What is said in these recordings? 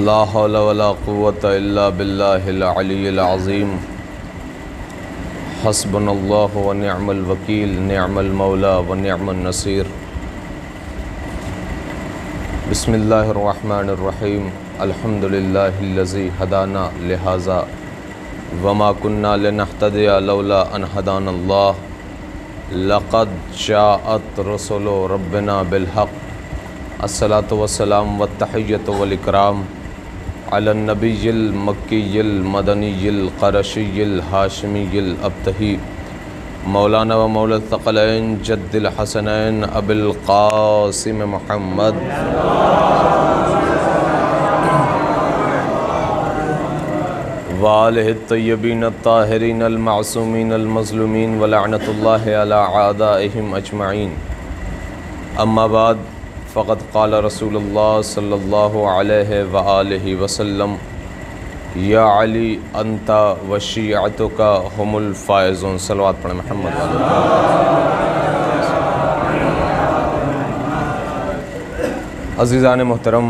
لا حول ولا قوة الا باللہ العلی العظیم حسبنا اللہ ونعم الوکیل نعم المولا ونعم النصیر۔ بسم اللہ الرحمن الرحیم الحمد للہ الذی ہدانا لہذا وما كنا لنہتدی لولا ان ہدانا اللہ لقد جاءت رسل ربنا بالحق الصلاۃ والسلام والتحیۃ والاکرام علی النبی المکی المدنی القرشی الہاشمی الابتہی مولانا و مولا الثقلین جد الحسنین ابی القاسم محمد وآلہ الطیبین الطاہرین المعصومین المظلومین ولعنۃ اللہ علی اعدائہم اجمعین۔ اما بعد فقد قال رسول اللہ صلی اللہ علیہ وآلہ وسلم یا علی انت وشیعتک هم الفائزون۔ صلوات پڑھیں محمد والے۔ عزیزان محترم،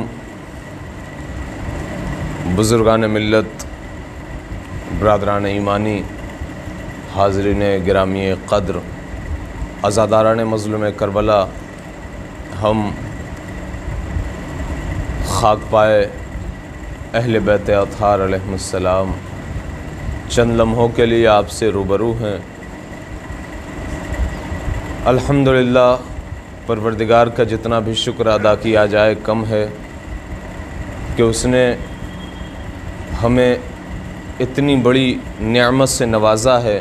بزرگان ملت، برادران ایمانی، حاضرین گرامی قدر، عزاداران مظلوم کربلا، ہم خاک پائے اہل بیت اطہار علیہ السلام چند لمحوں کے لیے آپ سے روبرو ہیں۔ الحمدللہ، پروردگار کا جتنا بھی شکر ادا کیا جائے کم ہے کہ اس نے ہمیں اتنی بڑی نعمت سے نوازا ہے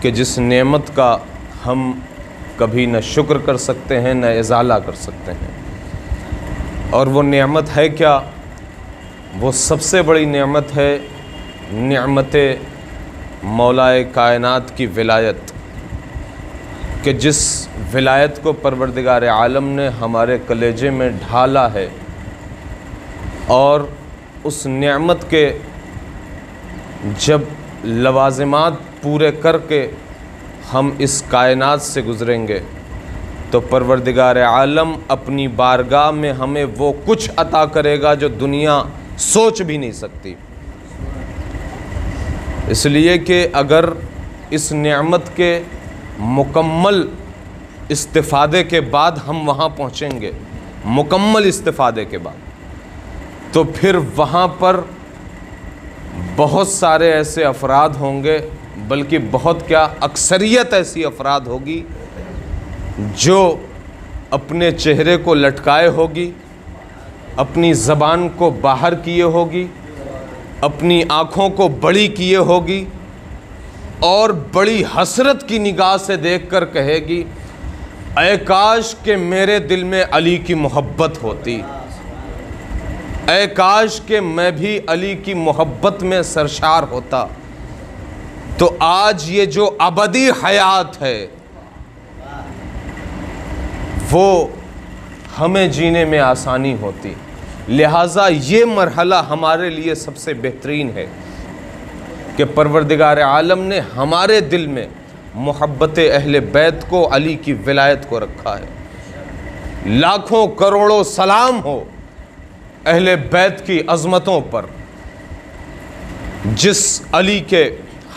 کہ جس نعمت کا ہم کبھی نہ شکر کر سکتے ہیں نہ ازالہ کر سکتے ہیں۔ اور وہ نعمت ہے کیا؟ وہ سب سے بڑی نعمت ہے نعمت مولائے کائنات کی ولایت، کہ جس ولایت کو پروردگار عالم نے ہمارے کلیجے میں ڈھالا ہے، اور اس نعمت کے جب لوازمات پورے کر کے ہم اس کائنات سے گزریں گے تو پروردگار عالم اپنی بارگاہ میں ہمیں وہ کچھ عطا کرے گا جو دنیا سوچ بھی نہیں سکتی۔ اس لیے کہ اگر اس نعمت کے مکمل استفادے کے بعد ہم وہاں پہنچیں گے، مکمل استفادے کے بعد، تو پھر وہاں پر بہت سارے ایسے افراد ہوں گے، بلکہ بہت کیا اکثریت ایسی افراد ہوگی جو اپنے چہرے کو لٹکائے ہوگی، اپنی زبان کو باہر کیے ہوگی، اپنی آنکھوں کو بڑی کیے ہوگی، اور بڑی حسرت کی نگاہ سے دیکھ کر کہے گی اے کاش کہ میرے دل میں علی کی محبت ہوتی، اے کاش کہ میں بھی علی کی محبت میں سرشار ہوتا، تو آج یہ جو ابدی حیات ہے وہ ہمیں جینے میں آسانی ہوتی۔ لہٰذا یہ مرحلہ ہمارے لیے سب سے بہترین ہے کہ پروردگار عالم نے ہمارے دل میں محبت اہل بیت کو، علی کی ولایت کو رکھا ہے۔ لاکھوں کروڑوں سلام ہو اہل بیت کی عظمتوں پر۔ جس علی کے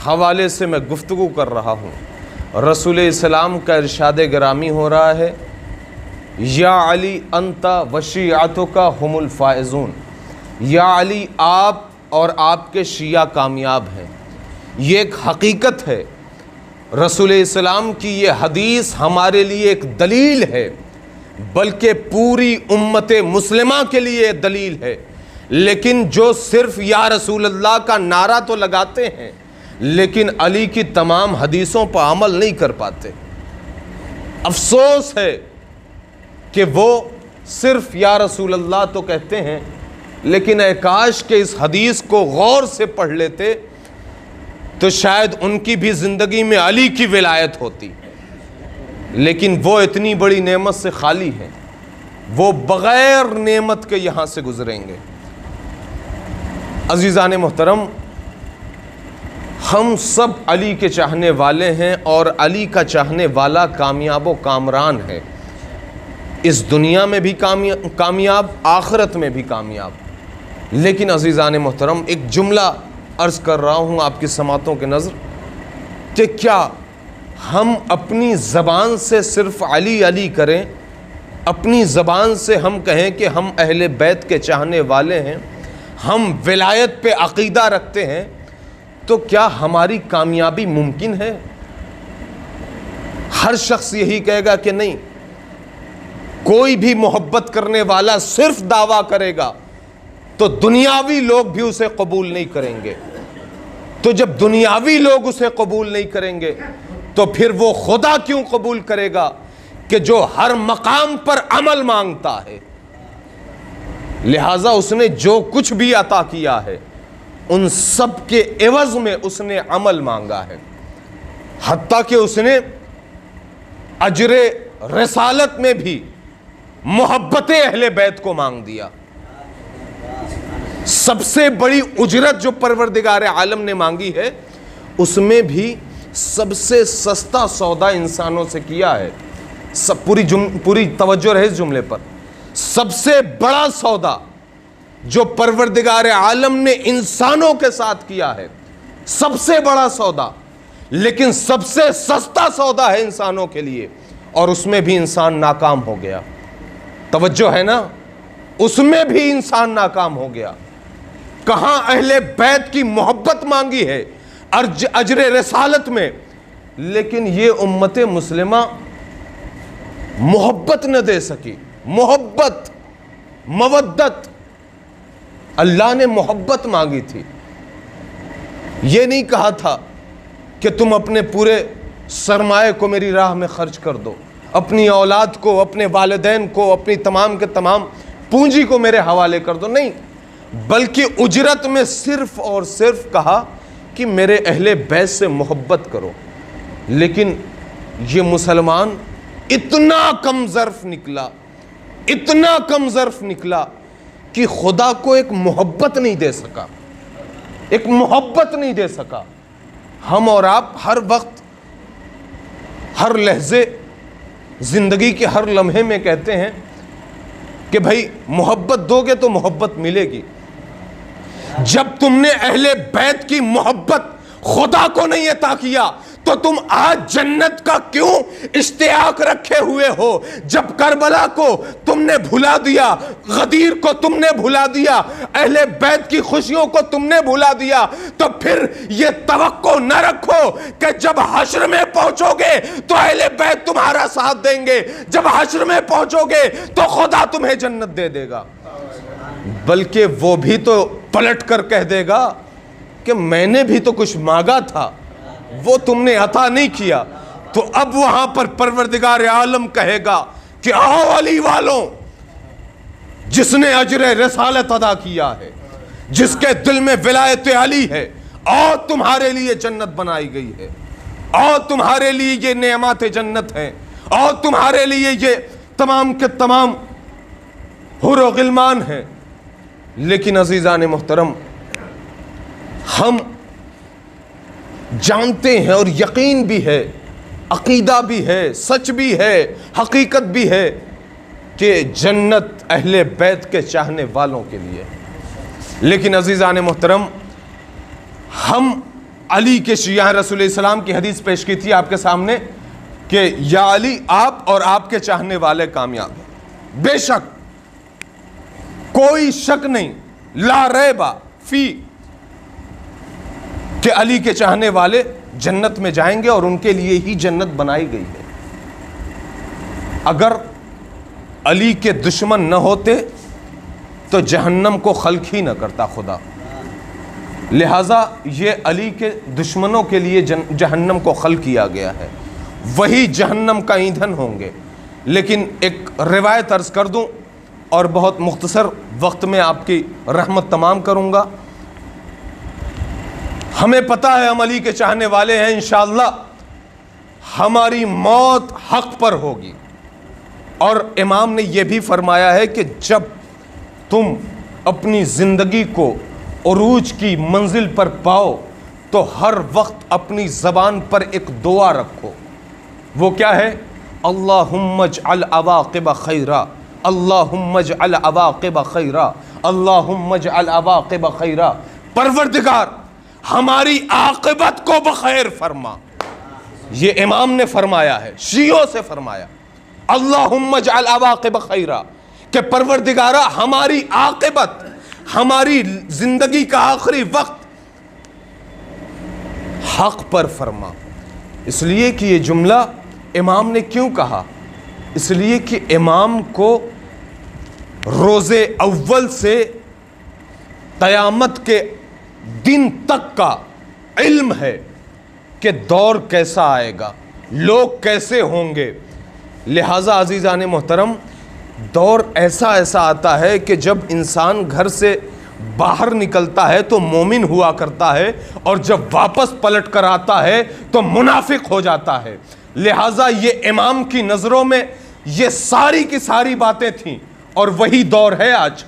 حوالے سے میں گفتگو کر رہا ہوں، رسول اسلام کا ارشاد گرامی ہو رہا ہے یا علی انت وشیعتک هم الفائزون۔ یا علی، آپ اور آپ کے شیعہ کامیاب ہیں۔ یہ ایک حقیقت ہے۔ رسول اسلام کی یہ حدیث ہمارے لیے ایک دلیل ہے، بلکہ پوری امت مسلمہ کے لیے دلیل ہے۔ لیکن جو صرف یا رسول اللہ کا نعرہ تو لگاتے ہیں لیکن علی کی تمام حدیثوں پر عمل نہیں کر پاتے، افسوس ہے کہ وہ صرف یا رسول اللہ تو کہتے ہیں، لیکن اے کاش کہ اس حدیث کو غور سے پڑھ لیتے تو شاید ان کی بھی زندگی میں علی کی ولایت ہوتی۔ لیکن وہ اتنی بڑی نعمت سے خالی ہیں، وہ بغیر نعمت کے یہاں سے گزریں گے۔ عزیزان محترم، ہم سب علی کے چاہنے والے ہیں، اور علی کا چاہنے والا کامیاب و کامران ہے، اس دنیا میں بھی کامیاب، آخرت میں بھی کامیاب۔ لیکن عزیزان محترم ایک جملہ عرض کر رہا ہوں آپ کی سماعتوں کے نظر کہ کیا ہم اپنی زبان سے صرف علی علی کریں، اپنی زبان سے ہم کہیں کہ ہم اہل بیت کے چاہنے والے ہیں، ہم ولایت پہ عقیدہ رکھتے ہیں، تو کیا ہماری کامیابی ممکن ہے؟ ہر شخص یہی کہے گا کہ نہیں، کوئی بھی محبت کرنے والا صرف دعویٰ کرے گا تو دنیاوی لوگ بھی اسے قبول نہیں کریں گے۔ تو جب دنیاوی لوگ اسے قبول نہیں کریں گے تو پھر وہ خدا کیوں قبول کرے گا کہ جو ہر مقام پر عمل مانگتا ہے؟ لہٰذا اس نے جو کچھ بھی عطا کیا ہے ان سب کے عوض میں اس نے عمل مانگا ہے، حتیٰ کہ اس نے اجر رسالت میں بھی محبت اہل بیت کو مانگ دیا۔ سب سے بڑی اجرت جو پروردگار عالم نے مانگی ہے اس میں بھی سب سے سستا سودا انسانوں سے کیا ہے۔ پوری توجہ رہے اس جملے پر، سب سے بڑا سودا جو پروردگار عالم نے انسانوں کے ساتھ کیا ہے، سب سے بڑا سودا، لیکن سب سے سستا سودا ہے انسانوں کے لیے، اور اس میں بھی انسان ناکام ہو گیا۔ توجہ ہے نا، اس میں بھی انسان ناکام ہو گیا۔ کہاں اہل بیت کی محبت مانگی ہے اجر رسالت میں، لیکن یہ امت مسلمہ محبت نہ دے سکی۔ محبت، مودت، اللہ نے محبت مانگی تھی۔ یہ نہیں کہا تھا کہ تم اپنے پورے سرمایہ کو میری راہ میں خرچ کر دو، اپنی اولاد کو، اپنے والدین کو، اپنی تمام کے تمام پونجی کو میرے حوالے کر دو، نہیں، بلکہ اجرت میں صرف اور صرف کہا کہ میرے اہل بیت سے محبت کرو۔ لیکن یہ مسلمان اتنا کم ظرف نکلا، اتنا کم ظرف نکلا کہ خدا کو ایک محبت نہیں دے سکا، ایک محبت نہیں دے سکا۔ ہم اور آپ ہر وقت، ہر لحظے، زندگی کے ہر لمحے میں کہتے ہیں کہ بھائی محبت دو گے تو محبت ملے گی۔ جب تم نے اہل بیت کی محبت خدا کو نہیں عطا کیا تو تم آج جنت کا کیوں اشتیاق رکھے ہوئے ہو؟ جب کربلا کو تم نے بھلا دیا، غدیر کو تم نے بھلا دیا، اہل بیت کی خوشیوں کو تم نے بھلا دیا، تو پھر یہ توقع نہ رکھو کہ جب حشر میں پہنچو گے تو اہل بیت تمہارا ساتھ دیں گے، جب حشر میں پہنچو گے تو خدا تمہیں جنت دے دے گا، بلکہ وہ بھی تو پلٹ کر کہہ دے گا کہ میں نے بھی تو کچھ مانگا تھا، وہ تم نے عطا نہیں کیا۔ تو اب وہاں پر پروردگار عالم کہے گا کہ آؤ علی والوں، جس نے اجر رسالت ادا کیا ہے، جس کے دل میں ولایت علی ہے، اور تمہارے لیے جنت بنائی گئی ہے، اور تمہارے لیے یہ نعمات جنت ہیں، اور تمہارے لیے یہ تمام کے تمام حور و غلمان ہیں۔ لیکن عزیزان محترم، ہم جانتے ہیں اور یقین بھی ہے، عقیدہ بھی ہے، سچ بھی ہے، حقیقت بھی ہے کہ جنت اہل بیت کے چاہنے والوں کے لیے۔ لیکن عزیزان محترم، ہم علی کے شیعہ رسول السلام کی حدیث پیش کی تھی آپ کے سامنے کہ یا علی، آپ اور آپ کے چاہنے والے کامیاب ہیں۔ بے شک، کوئی شک نہیں، لا ریبہ فی، کہ علی کے چاہنے والے جنت میں جائیں گے اور ان کے لیے ہی جنت بنائی گئی ہے۔ اگر علی کے دشمن نہ ہوتے تو جہنم کو خلق ہی نہ کرتا خدا، لہٰذا یہ علی کے دشمنوں کے لیے جہنم کو خلق کیا گیا ہے، وہی جہنم کا ایندھن ہوں گے۔ لیکن ایک روایت عرض کر دوں اور بہت مختصر وقت میں آپ کی رحمت تمام کروں گا۔ ہمیں پتہ ہے ہم علی کے چاہنے والے ہیں، انشاءاللہ ہماری موت حق پر ہوگی، اور امام نے یہ بھی فرمایا ہے کہ جب تم اپنی زندگی کو عروج کی منزل پر پاؤ تو ہر وقت اپنی زبان پر ایک دعا رکھو۔ وہ کیا ہے؟ اللہم اجعل عواقب خیرا، اللہم اجعل عواقب خیرا، اللہم اجعل عواقب خیرا، پروردگار ہماری عاقبت کو بخیر فرما. یہ امام نے فرمایا ہے، شیعوں سے فرمایا اللہم اجعل عواقب خیرا، کہ پروردگارہ ہماری عاقبت، ہماری زندگی کا آخری وقت حق پر فرما. اس لیے کہ یہ جملہ امام نے کیوں کہا؟ اس لیے کہ امام کو روز اول سے قیامت کے دن تک کا علم ہے کہ دور کیسا آئے گا، لوگ کیسے ہوں گے. لہٰذا عزیزان محترم، دور ایسا آتا ہے کہ جب انسان گھر سے باہر نکلتا ہے تو مومن ہوا کرتا ہے، اور جب واپس پلٹ کر آتا ہے تو منافق ہو جاتا ہے. لہٰذا یہ امام کی نظروں میں یہ ساری کی ساری باتیں تھیں، اور وہی دور ہے آج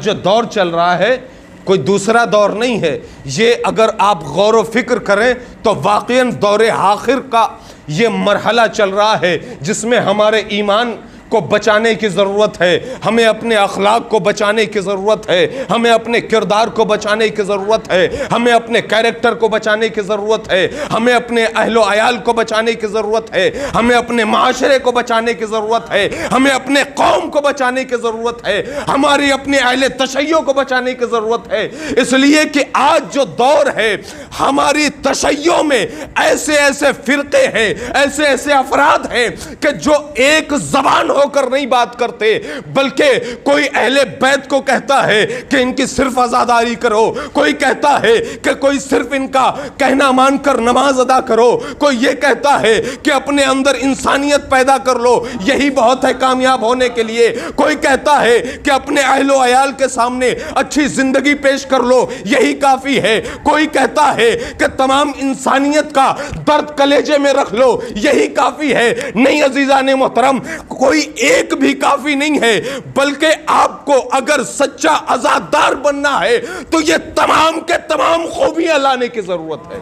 جو دور چل رہا ہے کوئی دوسرا دور نہیں ہے. یہ اگر آپ غور و فکر کریں تو واقعاً دور آخر کا یہ مرحلہ چل رہا ہے، جس میں ہمارے ایمان کو بچانے کی ضرورت ہے، ہمیں اپنے اخلاق کو بچانے کی ضرورت ہے، ہمیں اپنے کردار کو بچانے کی ضرورت ہے، ہمیں اپنے کیریکٹر کو بچانے کی ضرورت ہے، ہمیں اپنے اہل و عیال کو بچانے کی ضرورت ہے، ہمیں اپنے معاشرے کو بچانے کی ضرورت ہے، ہمیں اپنے قوم کو بچانے کی ضرورت ہے، ہماری اپنے اہل تشیع کو بچانے کی ضرورت ہے. اس لیے کہ آج جو دور ہے ہماری تشیع میں ایسے فرقے ہیں، ایسے افراد ہیں کہ جو ایک زبان ہو کر نہیں بات کرتے، بلکہ کوئی اہل بیت کو کہتا ہے کہ ان کی صرف عزاداری کرو، کوئی کہتا ہے کہ کوئی صرف ان کا کہنا مان کر نماز ادا کرو، کوئی یہ کہتا ہے کہ اپنے اندر انسانیت پیدا کر لو، یہی بہت ہے کامیاب ہونے کے لیے، کوئی کہتا ہے کہ اپنے اہل و عیال کے سامنے اچھی زندگی پیش کر لو، یہی کافی ہے، کوئی کہتا ہے کہ تمام انسانیت کا درد کلیجے میں رکھ لو، یہی کافی ہے. نہیں عزیزان محترم، کوئی ایک بھی کافی نہیں ہے، بلکہ آپ کو اگر سچا عزادار بننا ہے تو یہ تمام کے تمام خوبیاں لانے کی ضرورت ہے.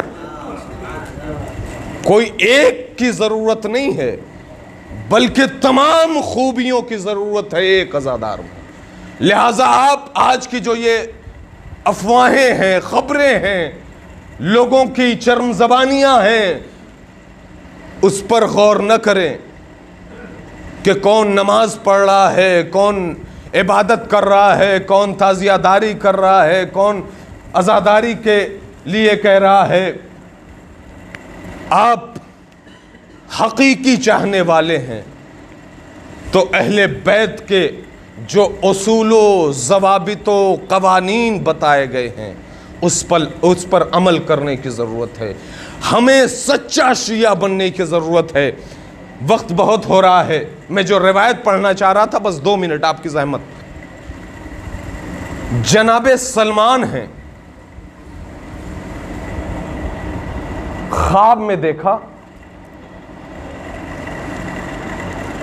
کوئی ایک کی ضرورت نہیں ہے، بلکہ تمام خوبیوں کی ضرورت ہے ایک عزادار میں. لہٰذا آپ آج کی جو یہ افواہیں ہیں، خبریں ہیں، لوگوں کی چرم زبانیاں ہیں، اس پر غور نہ کریں کہ کون نماز پڑھ رہا ہے، کون عبادت کر رہا ہے، کون تعزیہ داری کر رہا ہے، کون عزاداری کے لیے کہہ رہا ہے. آپ حقیقی چاہنے والے ہیں تو اہل بیت کے جو اصول و ضوابط و قوانین بتائے گئے ہیں اس پر عمل کرنے کی ضرورت ہے. ہمیں سچا شیعہ بننے کی ضرورت ہے. وقت بہت ہو رہا ہے، میں جو روایت پڑھنا چاہ رہا تھا بس 2 منٹ آپ کی زحمت. جناب سلمان ہیں، خواب میں دیکھا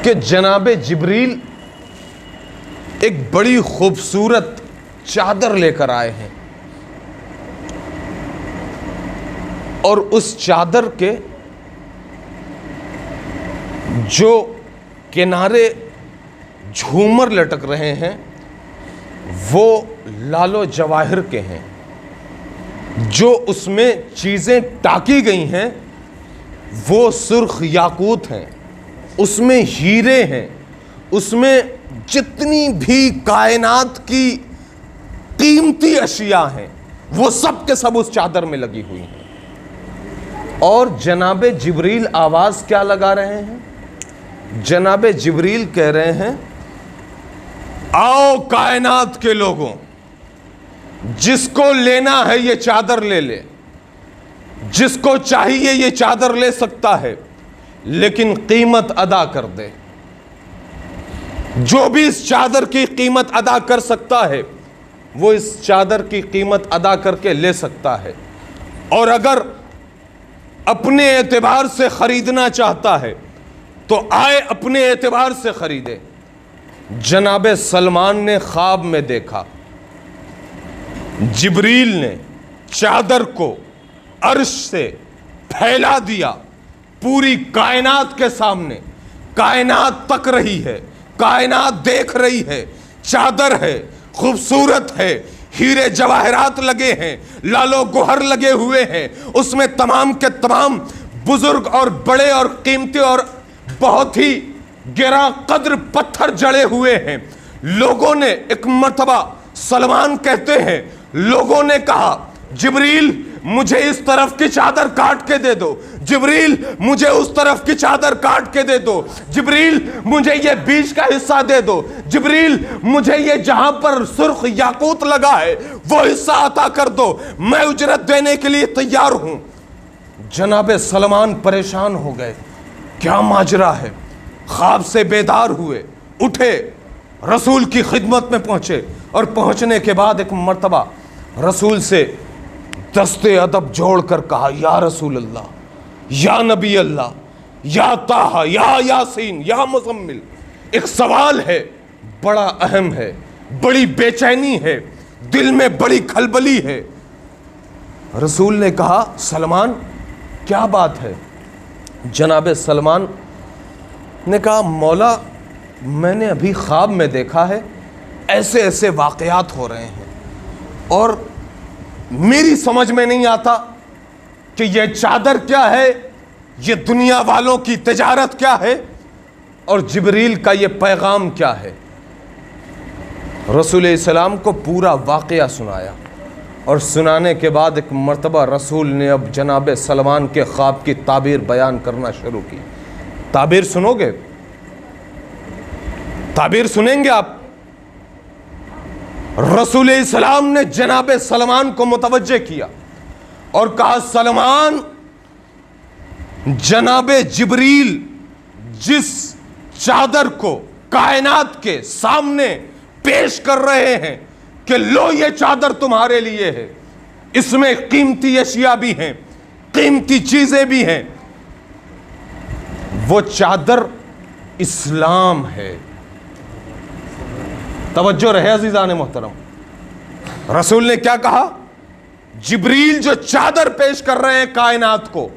کہ جناب جبریل ایک بڑی خوبصورت چادر لے کر آئے ہیں، اور اس چادر کے جو کنارے جھومر لٹک رہے ہیں وہ لال و جواہر کے ہیں، جو اس میں چیزیں ٹاکی گئی ہیں وہ سرخ یاقوت ہیں، اس میں ہیرے ہیں، اس میں جتنی بھی کائنات کی قیمتی اشیاء ہیں وہ سب کے سب اس چادر میں لگی ہوئی ہیں. اور جناب جبریل آواز کیا لگا رہے ہیں؟ جناب جبریل کہہ رہے ہیں آؤ کائنات کے لوگوں، جس کو لینا ہے یہ چادر لے لے، جس کو چاہیے یہ چادر لے سکتا ہے، لیکن قیمت ادا کر دے. جو بھی اس چادر کی قیمت ادا کر سکتا ہے وہ اس چادر کی قیمت ادا کر کے لے سکتا ہے، اور اگر اپنے اعتبار سے خریدنا چاہتا ہے تو آئے اپنے اعتبار سے خریدے. جناب سلمان نے خواب میں دیکھا جبریل نے چادر کو عرش سے پھیلا دیا، پوری کائنات کے سامنے، کائنات تک رہی ہے، کائنات دیکھ رہی ہے، چادر ہے، خوبصورت ہے، ہیرے جواہرات لگے ہیں، لالو گوہر لگے ہوئے ہیں، اس میں تمام کے تمام بزرگ اور بڑے اور قیمتی اور بہت ہی گراں قدر پتھر جڑے ہوئے ہیں۔ لوگوں نے ایک مرتبہ، سلمان کہتے ہیں، لوگوں نے کہا جبریل مجھے اس طرف کی چادر کاٹ کے دے دو، جبریل مجھے اس طرف کی چادر کاٹ کے دے دو، جبریل مجھے یہ بیچ کا حصہ دے دو، جبریل مجھے یہ جہاں پر سرخ یاقوت لگا ہے وہ حصہ عطا کر دو، میں اجرت دینے کے لیے تیار ہوں۔ جناب سلمان پریشان ہو گئے، کیا ماجرا ہے؟ خواب سے بیدار ہوئے، اٹھے، رسول کی خدمت میں پہنچے، اور پہنچنے کے بعد ایک مرتبہ رسول سے دستے ادب جوڑ کر کہا، یا رسول اللہ، یا نبی اللہ، یا طٰہٰ، یا یاسین، یا مزمل، ایک سوال ہے، بڑا اہم ہے، بڑی بے چینی ہے، دل میں بڑی کھلبلی ہے۔ رسول نے کہا، سلمان کیا بات ہے؟ جناب سلمان نے کہا، مولا میں نے ابھی خواب میں دیکھا ہے ایسے ایسے واقعات ہو رہے ہیں، اور میری سمجھ میں نہیں آتا کہ یہ چادر کیا ہے، یہ دنیا والوں کی تجارت کیا ہے، اور جبریل کا یہ پیغام کیا ہے۔ رسول السلام کو پورا واقعہ سنایا، اور سنانے کے بعد ایک مرتبہ رسول نے اب جناب سلمان کے خواب کی تعبیر بیان کرنا شروع کی۔ تعبیر سنو گے؟ تعبیر سنیں گے آپ؟ رسول السلام نے جناب سلمان کو متوجہ کیا اور کہا، سلمان، جناب جبریل جس چادر کو کائنات کے سامنے پیش کر رہے ہیں کہ لو یہ چادر تمہارے لیے ہے، اس میں قیمتی اشیاء بھی ہیں، قیمتی چیزیں بھی ہیں، وہ چادر اسلام ہے۔ توجہ رہے عزیزان محترم، رسول نے کیا کہا؟ جبریل جو چادر پیش کر رہے ہیں کائنات کو،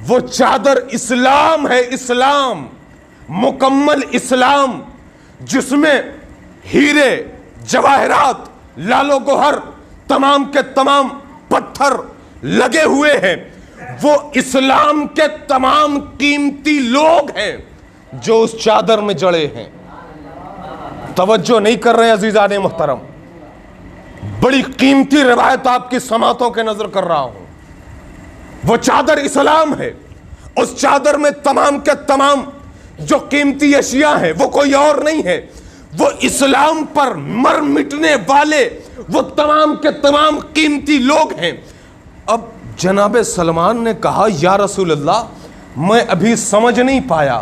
وہ چادر اسلام ہے، اسلام، مکمل اسلام، جس میں ہیرے جواہرات لال و گوہر تمام کے تمام پتھر لگے ہوئے ہیں۔ وہ اسلام کے تمام قیمتی لوگ ہیں جو اس چادر میں جڑے ہیں۔ توجہ نہیں کر رہے عزیزان محترم، بڑی قیمتی روایت آپ کی سماعتوں کے نظر کر رہا ہوں۔ وہ چادر اسلام ہے، اس چادر میں تمام کے تمام جو قیمتی اشیاء ہیں وہ کوئی اور نہیں ہے، وہ اسلام پر مر مٹنے والے وہ تمام کے تمام قیمتی لوگ ہیں۔ اب جناب سلمان نے کہا، یا رسول اللہ، میں ابھی سمجھ نہیں پایا،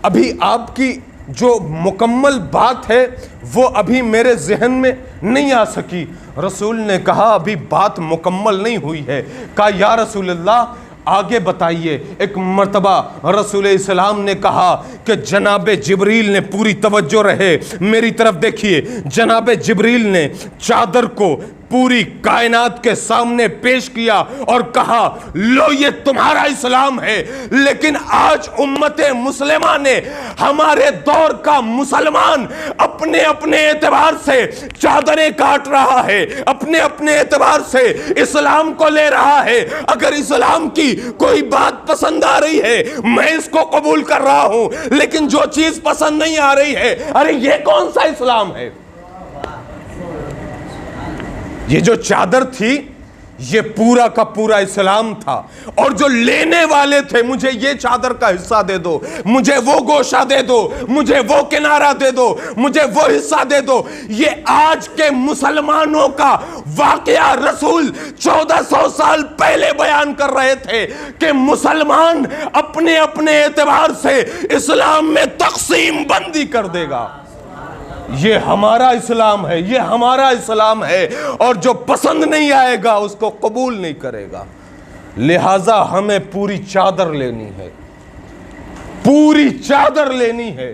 ابھی آپ کی جو مکمل بات ہے وہ ابھی میرے ذہن میں نہیں آ سکی۔ رسول نے کہا، ابھی بات مکمل نہیں ہوئی ہے۔ کہا، یا رسول اللہ آگے بتائیے۔ ایک مرتبہ رسول السلام نے کہا کہ جناب جبریل نے، پوری توجہ رہے میری طرف دیکھیے، جناب جبریل نے چادر کو پوری کائنات کے سامنے پیش کیا اور کہا، لو یہ تمہارا اسلام ہے۔ لیکن آج امت مسلمہ نے، ہمارے دور کا مسلمان اپنے اپنے اعتبار سے چادریں کاٹ رہا ہے، اپنے اپنے اعتبار سے اسلام کو لے رہا ہے۔ اگر اسلام کی کوئی بات پسند آ رہی ہے میں اس کو قبول کر رہا ہوں، لیکن جو چیز پسند نہیں آ رہی ہے، ارے یہ کون سا اسلام ہے؟ یہ جو چادر تھی یہ پورا کا پورا اسلام تھا، اور جو لینے والے تھے، مجھے یہ چادر کا حصہ دے دو، مجھے وہ گوشہ دے دو، مجھے وہ کنارہ دے دو، مجھے وہ حصہ دے دو، یہ آج کے مسلمانوں کا واقعہ رسول 1400 سال پہلے بیان کر رہے تھے کہ مسلمان اپنے اپنے اعتبار سے اسلام میں تقسیم بندی کر دے گا۔ یہ ہمارا اسلام ہے، یہ ہمارا اسلام ہے، اور جو پسند نہیں آئے گا اس کو قبول نہیں کرے گا۔ لہٰذا ہمیں پوری چادر لینی ہے، پوری چادر لینی ہے۔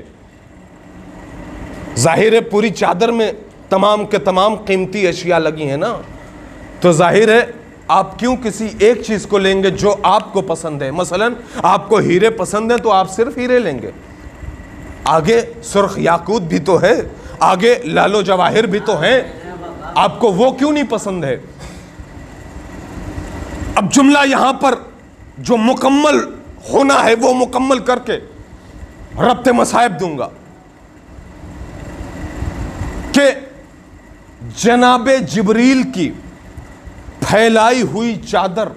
ظاہر ہے پوری چادر میں تمام کے تمام قیمتی اشیاء لگی ہیں نا، تو ظاہر ہے آپ کیوں کسی ایک چیز کو لیں گے جو آپ کو پسند ہے؟ مثلا آپ کو ہیرے پسند ہیں تو آپ صرف ہیرے لیں گے، آگے سرخ یاقوت بھی تو ہے، آگے لالو جواہر بھی تو ہیں، آپ کو وہ کیوں نہیں پسند ہے؟ اب جملہ یہاں پر جو مکمل ہونا ہے وہ مکمل کر کے ربط مصائب دوں گا کہ جناب جبریل کی پھیلائی ہوئی چادر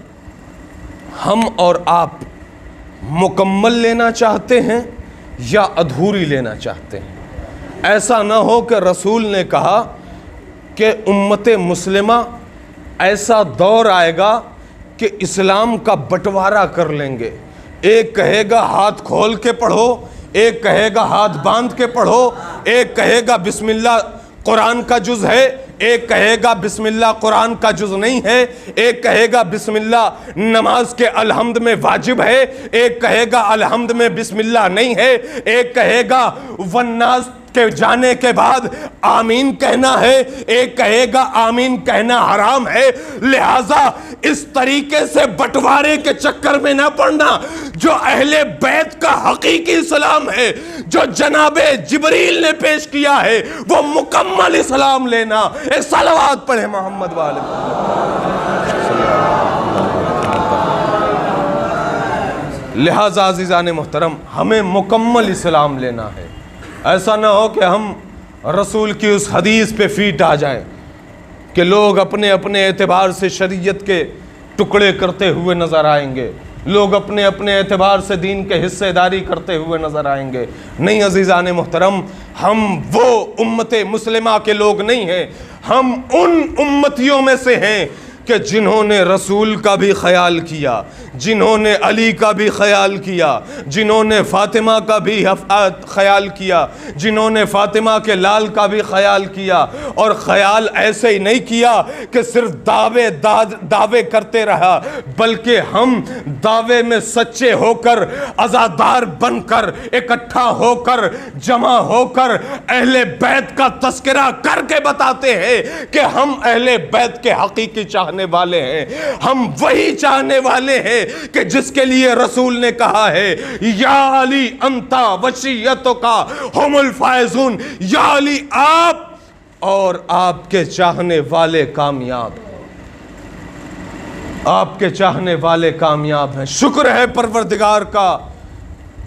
ہم اور آپ مکمل لینا چاہتے ہیں یا ادھوری لینا چاہتے ہیں؟ ایسا نہ ہو کہ رسول نے کہا کہ امت مسلمہ ایسا دور آئے گا کہ اسلام کا بٹوارا کر لیں گے، ایک کہے گا ہاتھ کھول کے پڑھو، ایک کہے گا ہاتھ باندھ کے پڑھو، ایک کہے گا بسم اللہ قرآن کا جز ہے، ایک کہے گا بسم اللہ قرآن کا جز نہیں ہے، ایک کہے گا بسم اللہ نماز کے الحمد میں واجب ہے، ایک کہے گا الحمد میں بسم اللہ نہیں ہے، ایک کہے گا والناس کے جانے کے بعد آمین کہنا ہے، ایک کہے گا آمین کہنا حرام ہے۔ لہٰذا اس طریقے سے بٹوارے کے چکر میں نہ پڑنا۔ جو اہل بیت کا حقیقی اسلام ہے، جو جناب جبریل نے پیش کیا ہے، وہ مکمل اسلام لینا۔ ایک صلوات پڑھے محمد والے۔ لہٰذا عزیزان محترم، ہمیں مکمل اسلام لینا ہے۔ ایسا نہ ہو کہ ہم رسول کی اس حدیث پہ فیٹ آ جائیں کہ لوگ اپنے اپنے اعتبار سے شریعت کے ٹکڑے کرتے ہوئے نظر آئیں گے، لوگ اپنے اپنے اعتبار سے دین کے حصے داری کرتے ہوئے نظر آئیں گے۔ نہیں عزیزان محترم، ہم وہ امت مسلمہ کے لوگ نہیں ہیں، ہم ان امتیوں میں سے ہیں کہ جنہوں نے رسول کا بھی خیال کیا، جنہوں نے علی کا بھی خیال کیا، جنہوں نے فاطمہ کا بھی خیال کیا، جنہوں نے فاطمہ کے لال کا بھی خیال کیا، اور خیال ایسے ہی نہیں کیا کہ صرف دعوے کرتے رہا، بلکہ ہم دعوے میں سچے ہو کر، عزادار بن کر، اکٹھا ہو کر، جمع ہو کر اہل بیت کا تذکرہ کر کے بتاتے ہیں کہ ہم اہل بیت کے حقیقی چاہنے والے ہیں۔ ہم وہی چاہنے والے ہیں کہ جس کے لیے رسول نے کہا ہے یا علی انتا وشیتوں کا ہم الفائزون، یا علی آپ اور آپ کے چاہنے والے کامیاب، آپ کے چاہنے والے کامیاب ہیں۔ شکر ہے پروردگار کا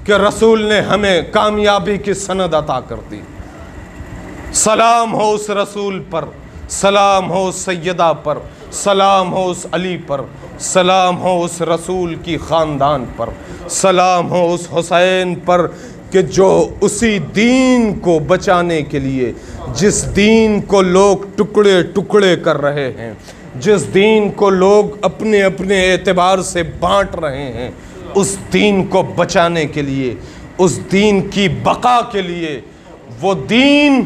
کہ رسول نے ہمیں کامیابی کی سند عطا کر دی۔ سلام ہو اس رسول پر، سلام ہو اس سیدہ پر، سلام ہو اس علی پر، سلام ہو اس رسول کی خاندان پر، سلام ہو اس حسین پر کہ جو اسی دین کو بچانے کے لیے، جس دین کو لوگ ٹکڑے ٹکڑے کر رہے ہیں، جس دین کو لوگ اپنے اپنے اعتبار سے بانٹ رہے ہیں، اس دین کو بچانے کے لیے، اس دین کی بقا کے لیے، وہ دین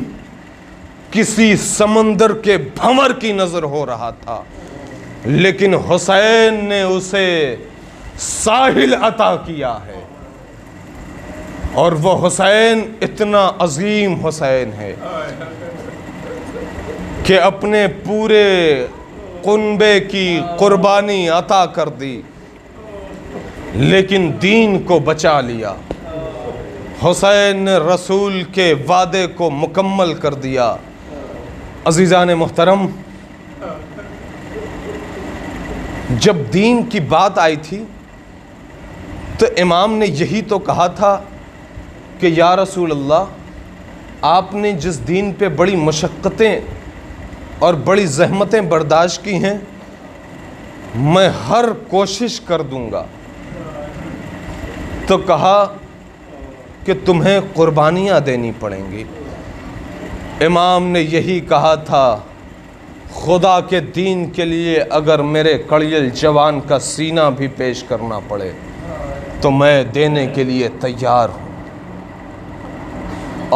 کسی سمندر کے بھنور کی نظر ہو رہا تھا، لیکن حسین نے اسے ساحل عطا کیا ہے، اور وہ حسین اتنا عظیم حسین ہے کہ اپنے پورے کنبے کی قربانی عطا کر دی، لیکن دین کو بچا لیا۔ حسین نے رسول کے وعدے کو مکمل کر دیا۔ عزیزان محترم، جب دین کی بات آئی تھی تو امام نے یہی تو کہا تھا کہ یا رسول اللہ، آپ نے جس دین پہ بڑی مشقتیں اور بڑی زحمتیں برداشت کی ہیں، میں ہر کوشش کر دوں گا۔ تو کہا کہ تمہیں قربانیاں دینی پڑیں گی۔ امام نے یہی کہا تھا، خدا کے دین کے لیے اگر میرے کڑیل جوان کا سینہ بھی پیش کرنا پڑے تو میں دینے کے لیے تیار ہوں۔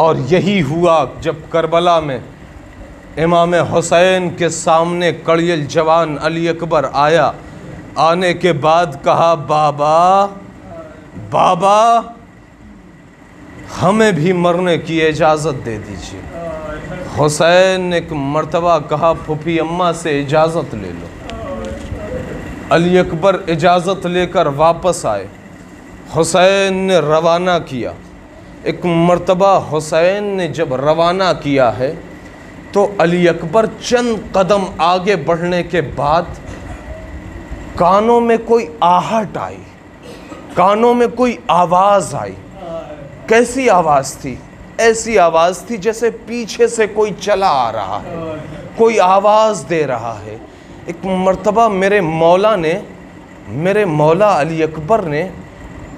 اور یہی ہوا جب کربلا میں امام حسین کے سامنے کڑیل جوان علی اکبر آیا، آنے کے بعد کہا بابا بابا ہمیں بھی مرنے کی اجازت دے دیجیے۔ حسین نے ایک مرتبہ کہا پھوپھی اماں سے اجازت لے لو۔ علی اکبر اجازت لے کر واپس آئے، حسین نے روانہ کیا۔ ایک مرتبہ حسین نے جب روانہ کیا ہے تو علی اکبر چند قدم آگے بڑھنے کے بعد کانوں میں کوئی آہٹ آئی، کانوں میں کوئی آواز آئی۔ کیسی آواز تھی؟ ایسی آواز تھی جیسے پیچھے سے کوئی چلا آ رہا ہے، کوئی آواز دے رہا ہے۔ ایک مرتبہ میرے مولا علی اکبر نے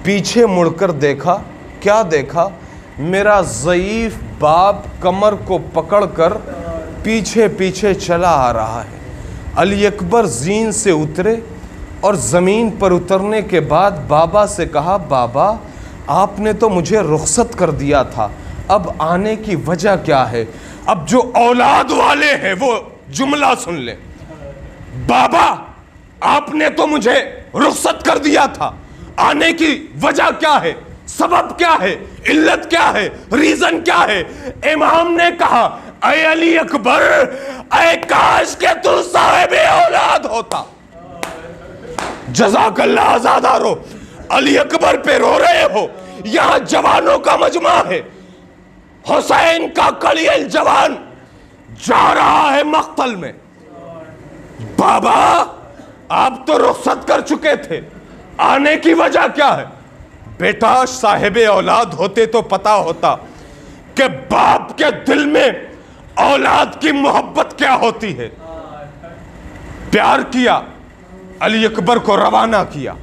پیچھے مڑ کر دیکھا۔ کیا دیکھا؟ میرا ضعیف باپ کمر کو پکڑ کر پیچھے پیچھے چلا آ رہا ہے۔ علی اکبر زین سے اترے اور زمین پر اترنے کے بعد بابا سے کہا، بابا آپ نے تو مجھے رخصت کر دیا تھا، اب آنے کی وجہ کیا ہے؟ اب جو اولاد والے ہیں وہ جملہ سن لیں۔ بابا آپ نے تو مجھے رخصت کر دیا تھا، آنے کی وجہ کیا ہے؟ سبب کیا ہے؟ علت کیا ہے؟ ریزن کیا ہے؟ امام نے کہا، اے علی اکبر، اے کاش کہ تو صاحب اولاد ہوتا۔ جزاک اللہ آزادارو، علی اکبر پہ رو رہے ہو، یہاں جوانوں کا مجمع ہے۔ حسین کا کلیل جوان جا رہا ہے مقتل میں۔ بابا آپ تو رخصت کر چکے تھے، آنے کی وجہ کیا ہے؟ بیٹا صاحب اولاد ہوتے تو پتا ہوتا کہ باپ کے دل میں اولاد کی محبت کیا ہوتی ہے۔ پیار کیا، علی اکبر کو روانہ کیا۔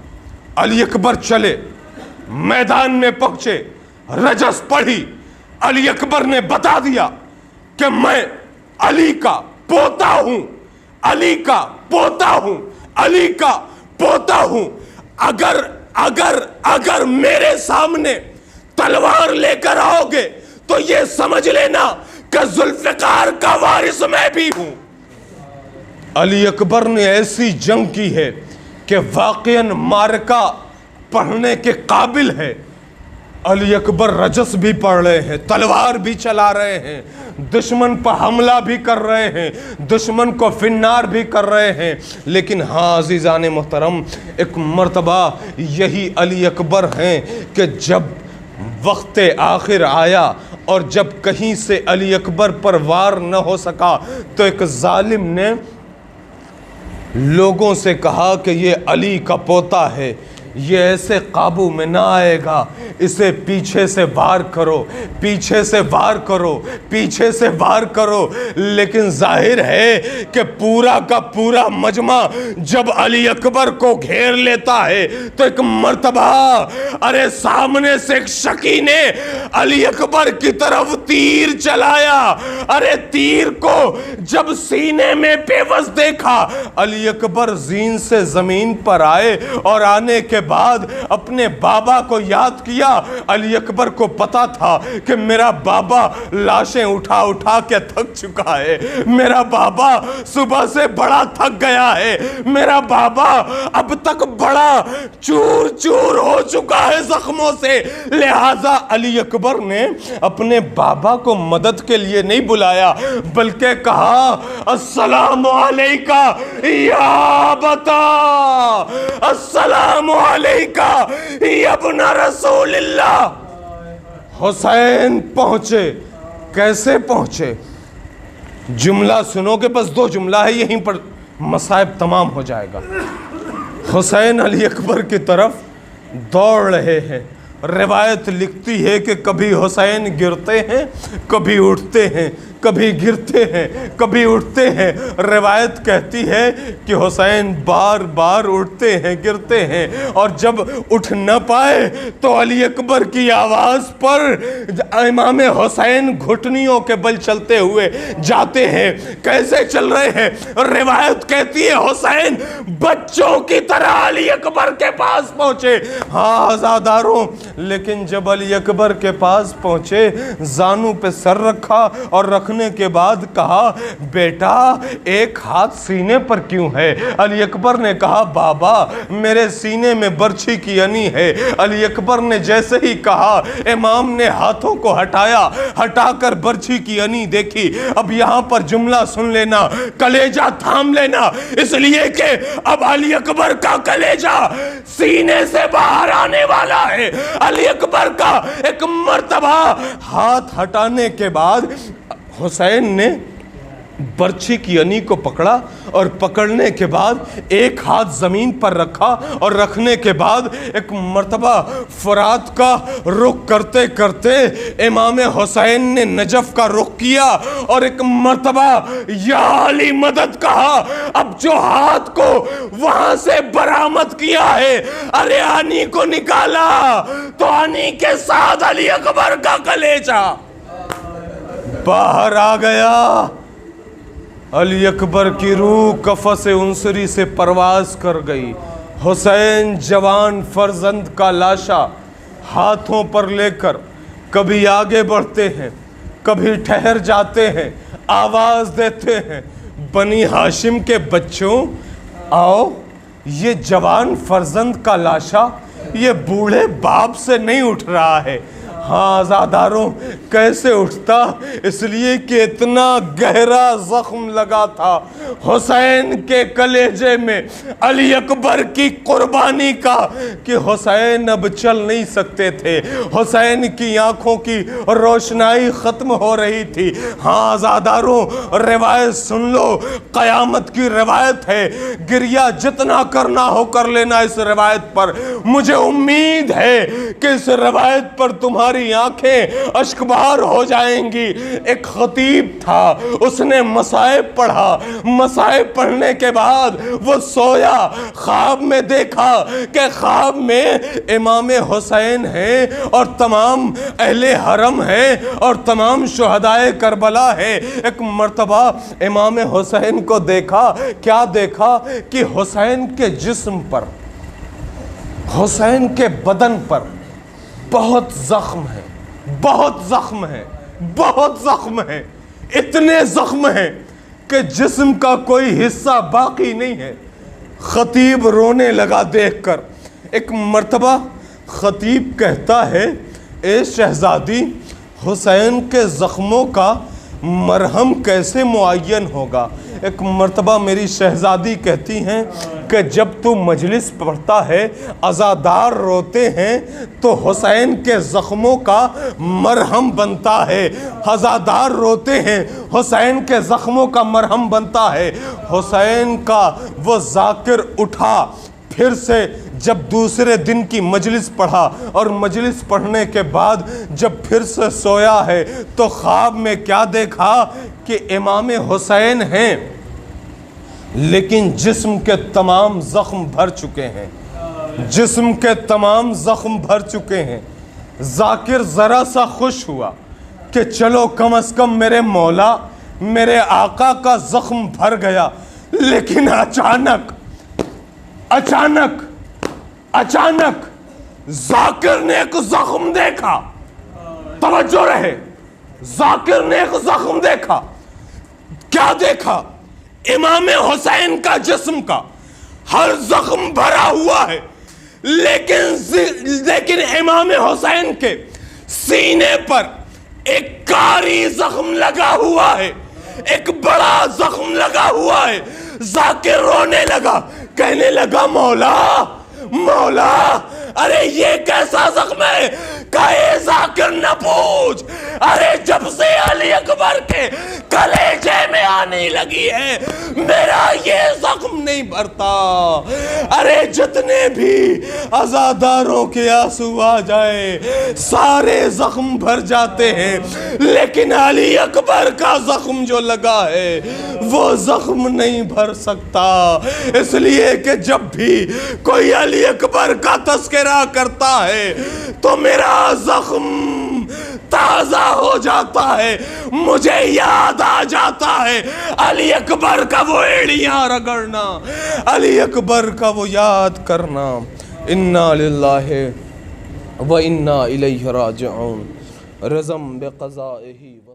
علی اکبر چلے، میدان میں پہنچے، رجس پڑھی۔ علی اکبر نے بتا دیا کہ میں علی کا پوتا ہوں، علی کا پوتا ہوں، علی کا پوتا ہوں۔ اگر میرے سامنے تلوار لے کر آؤ گے تو یہ سمجھ لینا کہ ذوالفقار کا وارث میں بھی ہوں۔ علی اکبر نے ایسی جنگ کی ہے کہ واقعاً مارکہ پڑھنے کے قابل ہے۔ علی اکبر رجس بھی پڑھ رہے ہیں، تلوار بھی چلا رہے ہیں، دشمن پر حملہ بھی کر رہے ہیں، دشمن کو فنار بھی کر رہے ہیں۔ لیکن ہاں عزیزان محترم، ایک مرتبہ یہی علی اکبر ہیں کہ جب وقت آخر آیا اور جب کہیں سے علی اکبر پر وار نہ ہو سکا تو ایک ظالم نے لوگوں سے کہا کہ یہ علی کا پوتا ہے، یہ ایسے قابو میں نہ آئے گا، اسے پیچھے سے وار کرو، پیچھے سے وار کرو، پیچھے سے وار کرو۔ لیکن ظاہر ہے کہ پورا کا پورا مجمع جب علی اکبر کو گھیر لیتا ہے تو ایک مرتبہ ارے سامنے سے ایک شکی نے علی اکبر کی طرف تیر چلایا۔ ارے تیر کو جب سینے میں پیوست دیکھا، علی اکبر زین سے زمین پر آئے اور آنے کے بعد اپنے بابا کو یاد کیا۔ علی اکبر کو پتا تھا کہ میرا بابا لاشیں اٹھا اٹھا کے تھک چکا ہے، میرا بابا صبح سے بڑا تھک گیا ہے، میرا بابا اب تک بڑا چور چور ہو چکا ہے زخموں سے۔ لہٰذا علی اکبر نے اپنے بابا کو مدد کے لیے نہیں بلایا بلکہ کہا، السلام علیکہ یا بتا، السلام علیکہ یا ابن رسول اللہ۔ حسین پہنچے۔ کیسے پہنچے؟ جملہ سنو گے، بس 2 جملہ ہے، یہیں پر مصائب تمام ہو جائے گا۔ حسین علی اکبر کی طرف دوڑ رہے ہیں۔ روایت لکھتی ہے کہ کبھی حسین گرتے ہیں، کبھی اٹھتے ہیں، کبھی گرتے ہیں، کبھی اٹھتے ہیں۔ روایت کہتی ہے کہ حسین بار بار اٹھتے ہیں، گرتے ہیں، اور جب اٹھ نہ پائے تو علی اکبر کی آواز پر امام حسین گھٹنیوں کے بل چلتے ہوئے جاتے ہیں۔ کیسے چل رہے ہیں؟ روایت کہتی ہے حسین بچوں کی طرح علی اکبر کے پاس پہنچے۔ ہاں آزاداروں، لیکن جب علی اکبر کے پاس پہنچے، زانوں پہ سر رکھا اور رکھنے کے بعد کہا، بیٹا ایک ہاتھ سینے پر کیوں ہے؟ علی اکبر نے کہا، بابا میرے سینے میں برچھی کی انی ہے۔ علی اکبر نے جیسے ہی کہا، امام نے ہاتھوں کو ہٹایا، ہٹا کر برچھی کی انی دیکھی۔ اب یہاں پر جملہ سن لینا، کلیجہ تھام لینا، اس لیے کہ اب علی اکبر کا کلیجہ سینے سے باہر آنے والا ہے۔ علی اکبر کا ایک مرتبہ ہاتھ ہٹانے کے بعد حسین نے برچھی کی انی کو پکڑا اور پکڑنے کے بعد ایک ہاتھ زمین پر رکھا اور رکھنے کے بعد ایک مرتبہ فرات کا رخ کرتے کرتے امام حسین نے نجف کا رخ کیا اور ایک مرتبہ یا علی مدد کہا. اب جو ہاتھ کو وہاں سے برآمد کیا ہے، ارے انی کو نکالا تو انی کے ساتھ علی اکبر کا کلیجہ باہر آ گیا. علی اکبر کی روح قفس عنصری سے پرواز کر گئی. حسین جوان فرزند کا لاشا ہاتھوں پر لے کر کبھی آگے بڑھتے ہیں، کبھی ٹھہر جاتے ہیں، آواز دیتے ہیں، بنی ہاشم کے بچوں آؤ. یہ جوان فرزند کا لاشا یہ بوڑھے باپ سے نہیں اٹھ رہا ہے. ہاں عزاداروں، کیسے اٹھتا؟ اس لیے کہ اتنا گہرا زخم لگا تھا حسین کے کلیجے میں علی اکبر کی قربانی کا کہ حسین اب چل نہیں سکتے تھے. حسین کی آنکھوں کی روشنائی ختم ہو رہی تھی. ہاں عزاداروں، روایت سن لو، قیامت کی روایت ہے. گریہ جتنا کرنا ہو کر لینا اس روایت پر. مجھے امید ہے کہ اس روایت پر تمہاری آنکھیں اشک بہار ہو جائیں گی. ایک خطیب تھا، اس نے مصائب پڑھا. مصائب پڑھنے کے بعد وہ سویا، خواب میں دیکھا کہ خواب میں امام حسین ہیں اور تمام اہل حرم ہیں اور تمام شہدائے کربلا ہے. ایک مرتبہ امام حسین کو دیکھا. کیا دیکھا؟ کہ حسین کے جسم پر، حسین کے بدن پر بہت زخم ہے، بہت زخم ہے، بہت زخم ہے. اتنے زخم ہیں کہ جسم کا کوئی حصہ باقی نہیں ہے. خطیب رونے لگا دیکھ کر. ایک مرتبہ خطیب کہتا ہے، اے شہزادی، حسین کے زخموں کا مرہم کیسے معین ہوگا؟ ایک مرتبہ میری شہزادی کہتی ہیں کہ جب تو مجلس پڑھتا ہے، عزادار روتے ہیں تو حسین کے زخموں کا مرہم بنتا ہے. عزادار روتے ہیں، حسین کے زخموں کا مرہم بنتا ہے. حسین کا وہ ذاکر اٹھا، پھر سے جب دوسرے دن کی مجلس پڑھا اور مجلس پڑھنے کے بعد جب پھر سے سویا ہے تو خواب میں کیا دیکھا کہ امام حسین ہیں لیکن جسم کے تمام زخم بھر چکے ہیں. جسم کے تمام زخم بھر چکے ہیں. ذاکر ذرا سا خوش ہوا کہ چلو کم از کم میرے مولا، میرے آقا کا زخم بھر گیا. لیکن اچانک ذاکر نے ایک زخم دیکھا. توجہ رہے، ذاکر نے ایک زخم دیکھا. کیا دیکھا؟ امام حسین کا جسم کا ہر زخم بھرا ہوا ہے، لیکن امام حسین کے سینے پر ایک کاری زخم لگا ہوا ہے، ایک بڑا زخم لگا ہوا ہے. ذاکر رونے لگا، کہنے لگا مولا، ارے یہ کیسا زخم ہے؟ کہے ذاکر نہ پوچھ، ارے جب سے علی اکبر کے کلیجے میں آنے لگی ہے میرا یہ زخم نہیں بھرتا. ارے جتنے بھی عزاداروں کے آنسو آ جائے سارے زخم بھر جاتے ہیں، لیکن علی اکبر کا زخم جو لگا ہے وہ زخم نہیں بھر سکتا. اس لیے کہ جب بھی کوئی علی اکبر کا تذکرہ کرتا ہے تو میرا زخم تازہ ہو جاتا ہے. مجھے یاد آ جاتا ہے علی اکبر کا وہ ایڑیاں رگڑنا، علی اکبر کا وہ یاد کرنا. انا للہ و انا الیہ راجعون. رضم بقضائہ و